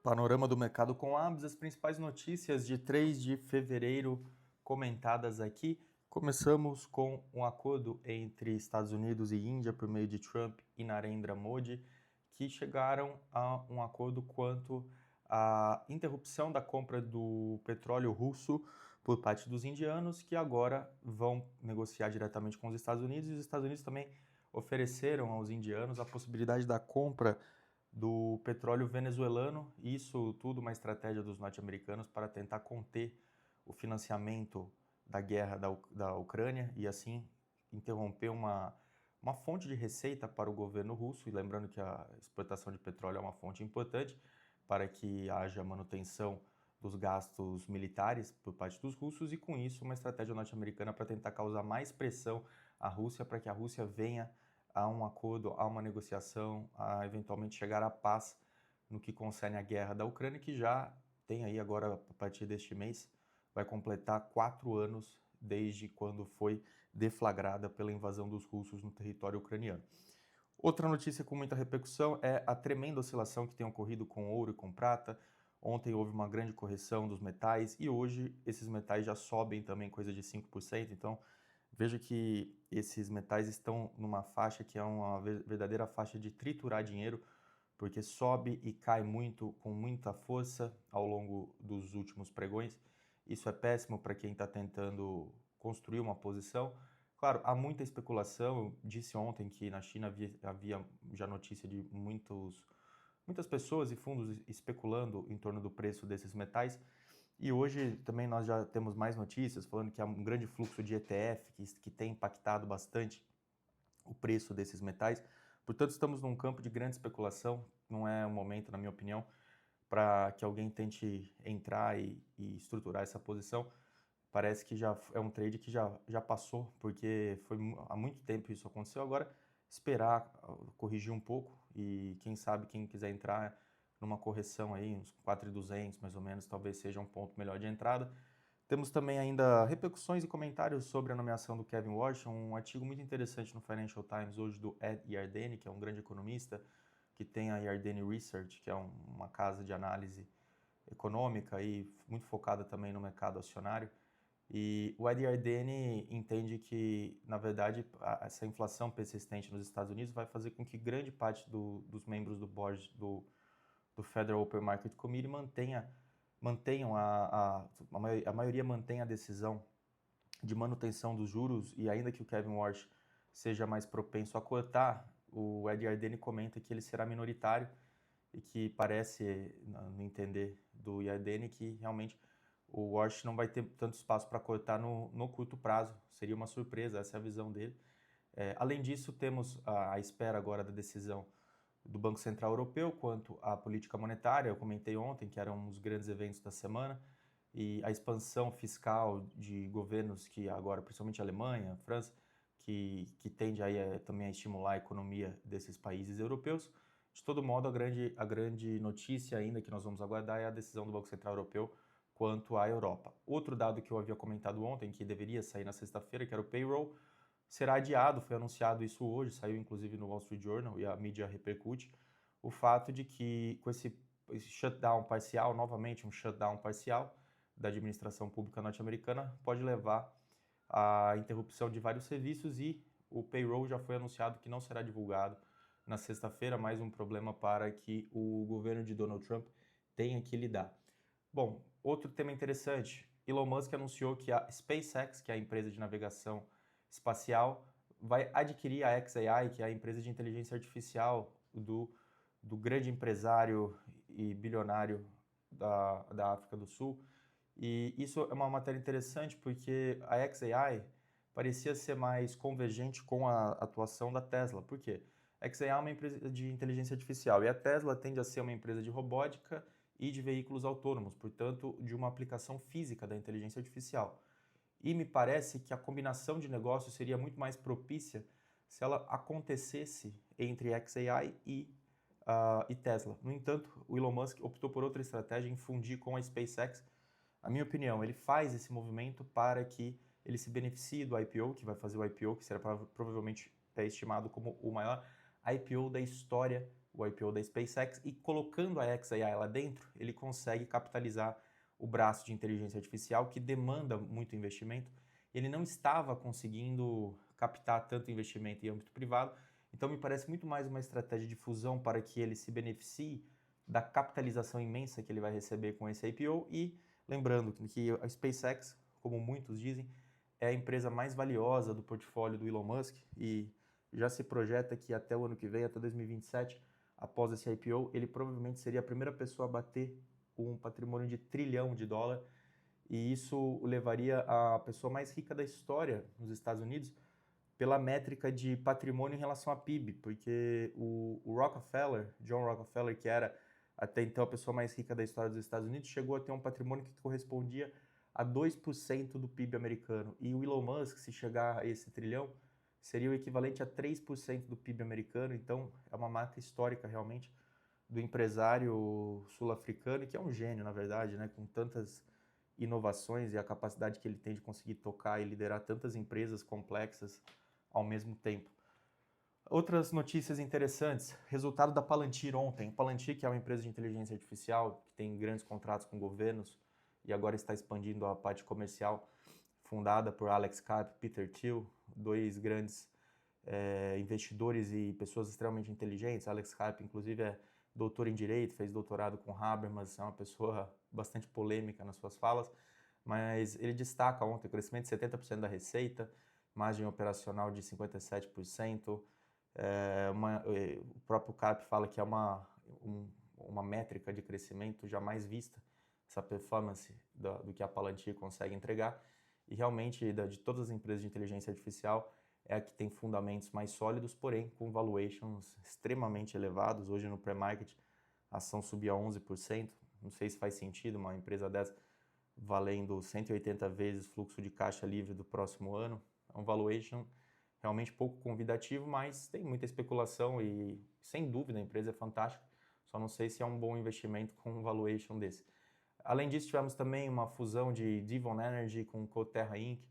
Panorama do mercado com Abs, as principais notícias de 3 de fevereiro comentadas aqui. Começamos com um acordo entre Estados Unidos e Índia por meio de Trump e Narendra Modi, que chegaram a um acordo quanto à interrupção da compra do petróleo russo por parte dos indianos, que agora vão negociar diretamente com os Estados Unidos, e os Estados Unidos também ofereceram aos indianos a possibilidade da compra do petróleo venezuelano, isso tudo uma estratégia dos norte-americanos para tentar conter o financiamento da guerra da Ucrânia e assim interromper uma fonte de receita para o governo russo, e lembrando que a exportação de petróleo é uma fonte importante para que haja manutenção dos gastos militares por parte dos russos, e com isso uma estratégia norte-americana para tentar causar mais pressão à Rússia para que a Rússia venha a um acordo, a uma negociação, a eventualmente chegar à paz no que concerne à guerra da Ucrânia, que já tem aí agora, a partir deste mês, vai completar 4 anos desde quando foi deflagrada pela invasão dos russos no território ucraniano. Outra notícia com muita repercussão é a tremenda oscilação que tem ocorrido com ouro e com prata. Ontem houve uma grande correção dos metais e hoje esses metais já sobem também coisa de 5%, então veja que esses metais estão numa faixa que é uma verdadeira faixa de triturar dinheiro, porque sobe e cai muito, com muita força ao longo dos últimos pregões. Isso é péssimo para quem está tentando construir uma posição. Claro, há muita especulação. Eu disse ontem que na China havia já notícia de muitas pessoas e fundos especulando em torno do preço desses metais. E hoje também nós já temos mais notícias falando que há um grande fluxo de ETF que tem impactado bastante o preço desses metais. Portanto, estamos num campo de grande especulação. Não é um momento, na minha opinião, para que alguém tente entrar e estruturar essa posição. Parece que já é um trade que já passou, porque foi há muito tempo isso aconteceu. Agora, esperar corrigir um pouco e quem sabe quem quiser entrar numa correção aí, uns 4.200 mais ou menos, talvez seja um ponto melhor de entrada. Temos também ainda repercussões e comentários sobre a nomeação do Kevin Warsh, um artigo muito interessante no Financial Times hoje do Ed Yardeni, que é um grande economista, que tem a Yardeni Research, que é uma casa de análise econômica e muito focada também no mercado acionário. E o Ed Yardeni entende que, na verdade, essa inflação persistente nos Estados Unidos vai fazer com que grande parte dos membros do board do Federal Open Market Committee mantenham a maioria mantém a decisão de manutenção dos juros, e ainda que o Kevin Warsh seja mais propenso a cortar, o Ed Yardeni comenta que ele será minoritário e que parece, no entender do Yardeni, que realmente o Warsh não vai ter tanto espaço para cortar no curto prazo. Seria uma surpresa, essa é a visão dele. Além disso, temos a espera agora da decisão do Banco Central Europeu quanto à política monetária. Eu comentei ontem que era um dos grandes eventos da semana, e a expansão fiscal de governos que agora, principalmente a Alemanha, a França, que tende aí também a estimular a economia desses países europeus. De todo modo, a grande notícia ainda que nós vamos aguardar é a decisão do Banco Central Europeu quanto à Europa. Outro dado que eu havia comentado ontem, que deveria sair na sexta-feira, que era o payroll, será adiado, foi anunciado isso hoje, saiu inclusive no Wall Street Journal e a mídia repercute, o fato de que com esse shutdown parcial, novamente um shutdown parcial da administração pública norte-americana, pode levar à interrupção de vários serviços, e o payroll já foi anunciado que não será divulgado na sexta-feira, mais um problema para que o governo de Donald Trump tenha que lidar. Bom, outro tema interessante, Elon Musk anunciou que a SpaceX, que é a empresa de navegação espacial, vai adquirir a xAI, que é a empresa de inteligência artificial do grande empresário e bilionário da África do Sul. E isso é uma matéria interessante porque a xAI parecia ser mais convergente com a atuação da Tesla. Por quê? A xAI é uma empresa de inteligência artificial e a Tesla tende a ser uma empresa de robótica e de veículos autônomos, portanto, de uma aplicação física da inteligência artificial. E me parece que a combinação de negócios seria muito mais propícia se ela acontecesse entre xAI e Tesla. No entanto, o Elon Musk optou por outra estratégia, em fundir com a SpaceX. Na minha opinião, ele faz esse movimento para que ele se beneficie do IPO, que vai fazer o IPO, que será provavelmente estimado como o maior IPO da história o IPO da SpaceX, e colocando a xAI lá dentro, ele consegue capitalizar o braço de inteligência artificial que demanda muito investimento. Ele não estava conseguindo captar tanto investimento em âmbito privado, então me parece muito mais uma estratégia de fusão para que ele se beneficie da capitalização imensa que ele vai receber com esse IPO. E lembrando que a SpaceX, como muitos dizem, é a empresa mais valiosa do portfólio do Elon Musk, e já se projeta que até o ano que vem, até 2027, após esse IPO, ele provavelmente seria a primeira pessoa a bater um patrimônio de $1 trilhão, e isso o levaria à pessoa mais rica da história nos Estados Unidos pela métrica de patrimônio em relação a PIB, porque o Rockefeller, John Rockefeller, que era até então a pessoa mais rica da história dos Estados Unidos, chegou a ter um patrimônio que correspondia a 2% do PIB americano. E o Elon Musk, se chegar a esse trilhão, seria o equivalente a 3% do PIB americano. Então, é uma marca histórica, realmente, do empresário sul-africano, que é um gênio, na verdade, né, com tantas inovações e a capacidade que ele tem de conseguir tocar e liderar tantas empresas complexas ao mesmo tempo. Outras notícias interessantes, resultado da Palantir ontem. Palantir, que é uma empresa de inteligência artificial, que tem grandes contratos com governos e agora está expandindo a parte comercial, fundada por Alex Karp e Peter Thiel, dois grandes investidores e pessoas extremamente inteligentes. Alex Karp, inclusive, é doutor em Direito, fez doutorado com Habermas, é uma pessoa bastante polêmica nas suas falas, mas ele destaca ontem o crescimento de 70% da receita, margem operacional de 57%, o próprio Karp fala que é uma métrica de crescimento jamais vista, essa performance do que a Palantir consegue entregar, e realmente de todas as empresas de inteligência artificial é a que tem fundamentos mais sólidos, porém com valuations extremamente elevados. Hoje no pré-market a ação subiu a 11%, não sei se faz sentido uma empresa dessa valendo 180 vezes fluxo de caixa livre do próximo ano. É um valuation realmente pouco convidativo, mas tem muita especulação e, sem dúvida, a empresa é fantástica. Só não sei se é um bom investimento com um valuation desse. Além disso, tivemos também uma fusão de Devon Energy com Coterra Inc.,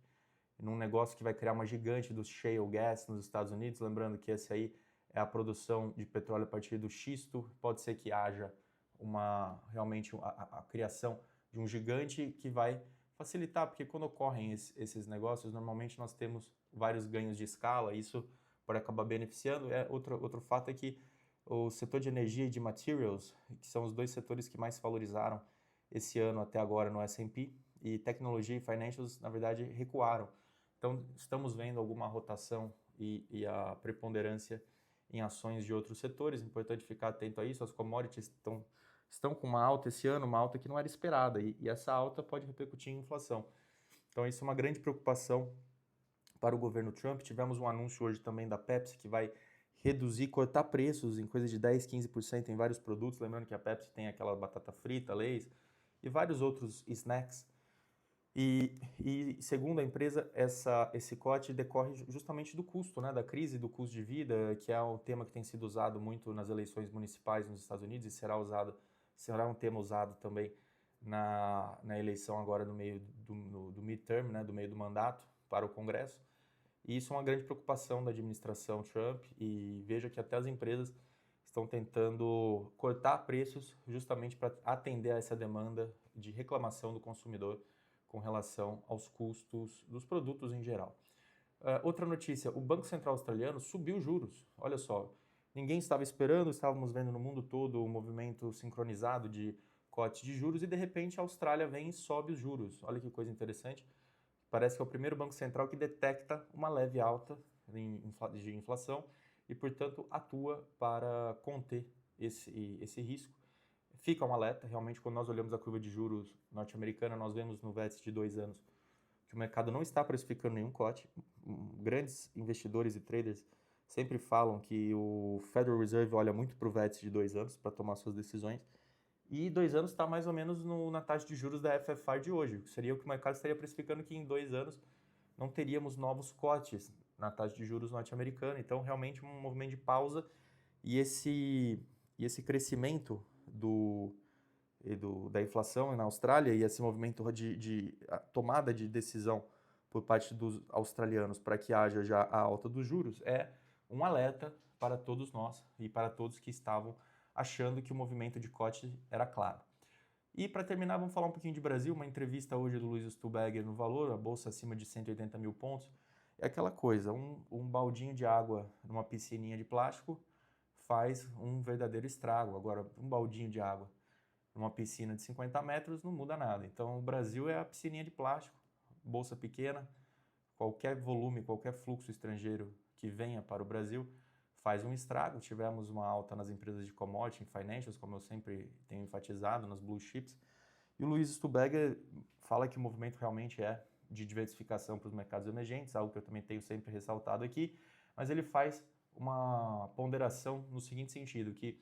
num negócio que vai criar uma gigante do shale gas nos Estados Unidos. Lembrando que esse aí é a produção de petróleo a partir do xisto. Pode ser que haja realmente a criação de um gigante que vai facilitar, porque quando ocorrem esses negócios, normalmente nós temos vários ganhos de escala, e isso pode acabar beneficiando. Outro fato é que o setor de energia e de materials, que são os dois setores que mais se valorizaram esse ano até agora no S&P, e tecnologia e financials, na verdade, recuaram. Então, estamos vendo alguma rotação e a preponderância em ações de outros setores. Importante ficar atento a isso. As commodities estão com uma alta esse ano, uma alta que não era esperada, e essa alta pode repercutir em inflação. Então, isso é uma grande preocupação para o governo Trump. Tivemos um anúncio hoje também da Pepsi, que vai cortar preços em coisa de 10%, 15% em vários produtos. Lembrando que a Pepsi tem aquela batata frita, Lay's e vários outros snacks. E segundo a empresa, esse corte decorre justamente do custo, né, da crise do custo de vida, que é um tema que tem sido usado muito nas eleições municipais nos Estados Unidos e será um tema usado também na eleição agora no meio do midterm, né, do meio do mandato para o Congresso. E isso é uma grande preocupação da administração Trump, e veja que até as empresas estão tentando cortar preços justamente para atender a essa demanda de reclamação do consumidor com relação aos custos dos produtos em geral. Outra notícia, o Banco Central Australiano subiu juros. Olha só, ninguém estava esperando, estávamos vendo no mundo todo um movimento sincronizado de corte de juros, e de repente a Austrália vem e sobe os juros. Olha que coisa interessante. Parece que é o primeiro banco central que detecta uma leve alta de inflação e, portanto, atua para conter esse risco. Fica um alerta, realmente, quando nós olhamos a curva de juros norte-americana, nós vemos no VETS de 2 anos que o mercado não está precificando nenhum corte. Grandes investidores e traders sempre falam que o Federal Reserve olha muito para o VETS de 2 anos para tomar suas decisões, e 2 anos está mais ou menos na taxa de juros da FFR de hoje, que seria o que o mercado estaria precificando, que em 2 anos não teríamos novos cortes na taxa de juros norte-americana. Então, realmente, um movimento de pausa, e esse crescimento da inflação na Austrália e esse movimento de tomada de decisão por parte dos australianos para que haja já a alta dos juros é um alerta para todos nós e para todos que estavam achando que o movimento de corte era claro. E para terminar, vamos falar um pouquinho de Brasil, uma entrevista hoje do Luiz Stuhlberger no Valor, a bolsa acima de 180 mil pontos. É aquela coisa, um baldinho de água numa piscininha de plástico faz um verdadeiro estrago. Agora, um baldinho de água numa piscina de 50 metros não muda nada. Então, o Brasil é a piscininha de plástico, bolsa pequena, qualquer volume, qualquer fluxo estrangeiro que venha para o Brasil faz um estrago. Tivemos uma alta nas empresas de commodity, em financials, como eu sempre tenho enfatizado, nas blue chips. E o Luiz Stuhlberger fala que o movimento realmente é de diversificação para os mercados emergentes, algo que eu também tenho sempre ressaltado aqui, mas ele faz uma ponderação no seguinte sentido, que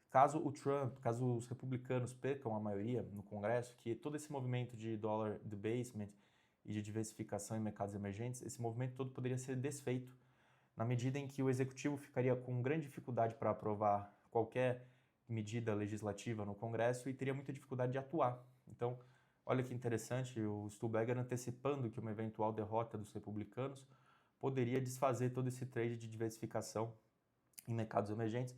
caso o Trump, caso os republicanos percam a maioria no Congresso, que todo esse movimento de dollar debasement e de diversificação em mercados emergentes, esse movimento todo poderia ser desfeito na medida em que o executivo ficaria com grande dificuldade para aprovar qualquer medida legislativa no Congresso e teria muita dificuldade de atuar. Então, olha que interessante, o Stuhlberger antecipando que uma eventual derrota dos republicanos poderia desfazer todo esse trade de diversificação em mercados emergentes.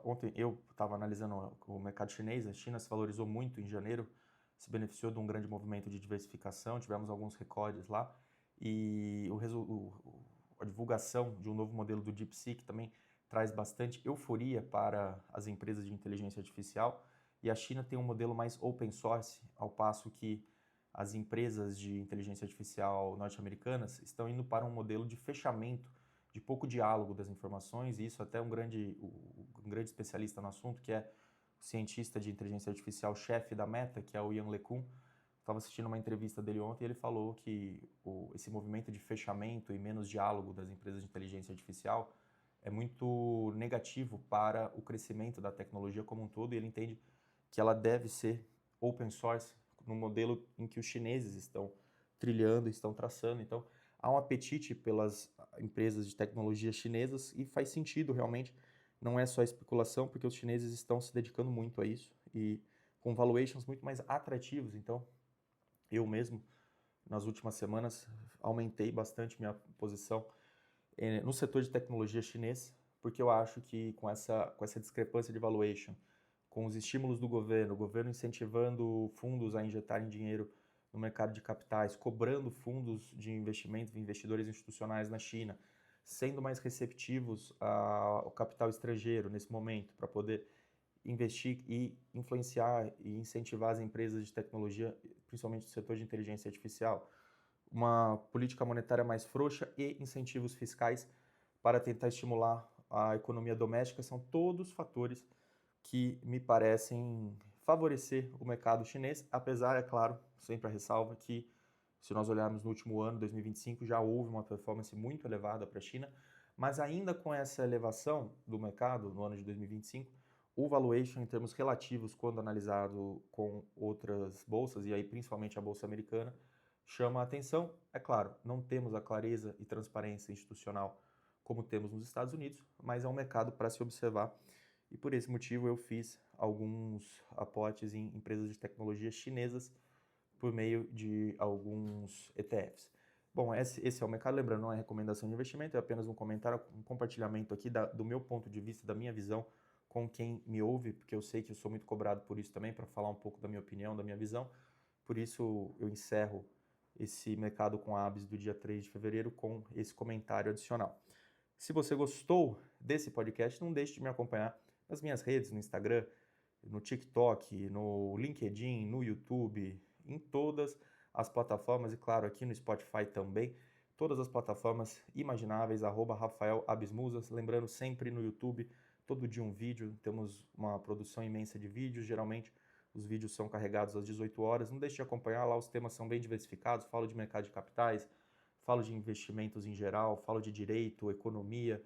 Ontem eu estava analisando o mercado chinês, a China se valorizou muito em janeiro, se beneficiou de um grande movimento de diversificação, tivemos alguns recordes lá, e a divulgação de um novo modelo do DeepSeek também traz bastante euforia para as empresas de inteligência artificial, e a China tem um modelo mais open source, ao passo que as empresas de inteligência artificial norte-americanas estão indo para um modelo de fechamento, de pouco diálogo das informações, e isso até um grande especialista no assunto, que é o cientista de inteligência artificial chefe da Meta, que é o Yann LeCun. Estava assistindo uma entrevista dele ontem e ele falou que esse movimento de fechamento e menos diálogo das empresas de inteligência artificial é muito negativo para o crescimento da tecnologia como um todo, e ele entende que ela deve ser open source no modelo em que os chineses estão trilhando, estão traçando. Então, há um apetite pelas empresas de tecnologia chinesas e faz sentido realmente, não é só especulação, porque os chineses estão se dedicando muito a isso e com valuations muito mais atrativos. Então, eu mesmo, nas últimas semanas, aumentei bastante minha posição no setor de tecnologia chinês, porque eu acho que com essa discrepância de valuation, com os estímulos do governo, o governo incentivando fundos a injetarem dinheiro no mercado de capitais, cobrando fundos de investimento, investidores institucionais na China, sendo mais receptivos ao capital estrangeiro nesse momento, para poder investir e influenciar e incentivar as empresas de tecnologia, principalmente do setor de inteligência artificial, uma política monetária mais frouxa e incentivos fiscais para tentar estimular a economia doméstica, são todos fatores que me parecem favorecer o mercado chinês, apesar, é claro, sempre a ressalva que, se nós olharmos no último ano, 2025, já houve uma performance muito elevada para a China, mas ainda com essa elevação do mercado no ano de 2025, o valuation em termos relativos, quando analisado com outras bolsas, e aí principalmente a bolsa americana, chama a atenção. É claro, não temos a clareza e transparência institucional como temos nos Estados Unidos, mas é um mercado para se observar. E por esse motivo eu fiz alguns aportes em empresas de tecnologia chinesas por meio de alguns ETFs. Bom, esse é o mercado, lembrando, não é recomendação de investimento, é apenas um comentário, um compartilhamento aqui do meu ponto de vista, da minha visão com quem me ouve, porque eu sei que eu sou muito cobrado por isso também, para falar um pouco da minha opinião, da minha visão. Por isso eu encerro esse mercado com a ABS do dia 3 de fevereiro com esse comentário adicional. Se você gostou desse podcast, não deixe de me acompanhar nas minhas redes, no Instagram, no TikTok, no LinkedIn, no YouTube, em todas as plataformas e, claro, aqui no Spotify também, todas as plataformas imagináveis, @RafaelAbismusas, lembrando sempre no YouTube, todo dia um vídeo, temos uma produção imensa de vídeos, geralmente os vídeos são carregados às 18 horas, não deixe de acompanhar lá, os temas são bem diversificados, falo de mercado de capitais, falo de investimentos em geral, falo de direito, economia,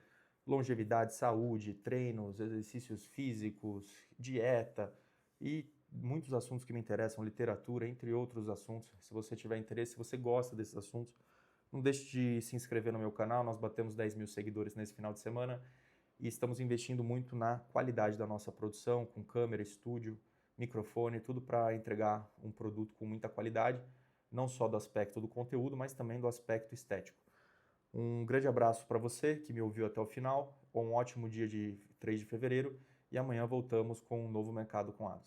longevidade, saúde, treinos, exercícios físicos, dieta e muitos assuntos que me interessam, literatura, entre outros assuntos. Se você tiver interesse, se você gosta desses assuntos, não deixe de se inscrever no meu canal, nós batemos 10 mil seguidores nesse final de semana e estamos investindo muito na qualidade da nossa produção, com câmera, estúdio, microfone, tudo para entregar um produto com muita qualidade, não só do aspecto do conteúdo, mas também do aspecto estético. Um grande abraço para você que me ouviu até o final. com um ótimo dia de 3 de fevereiro e amanhã voltamos com um novo mercado com asa.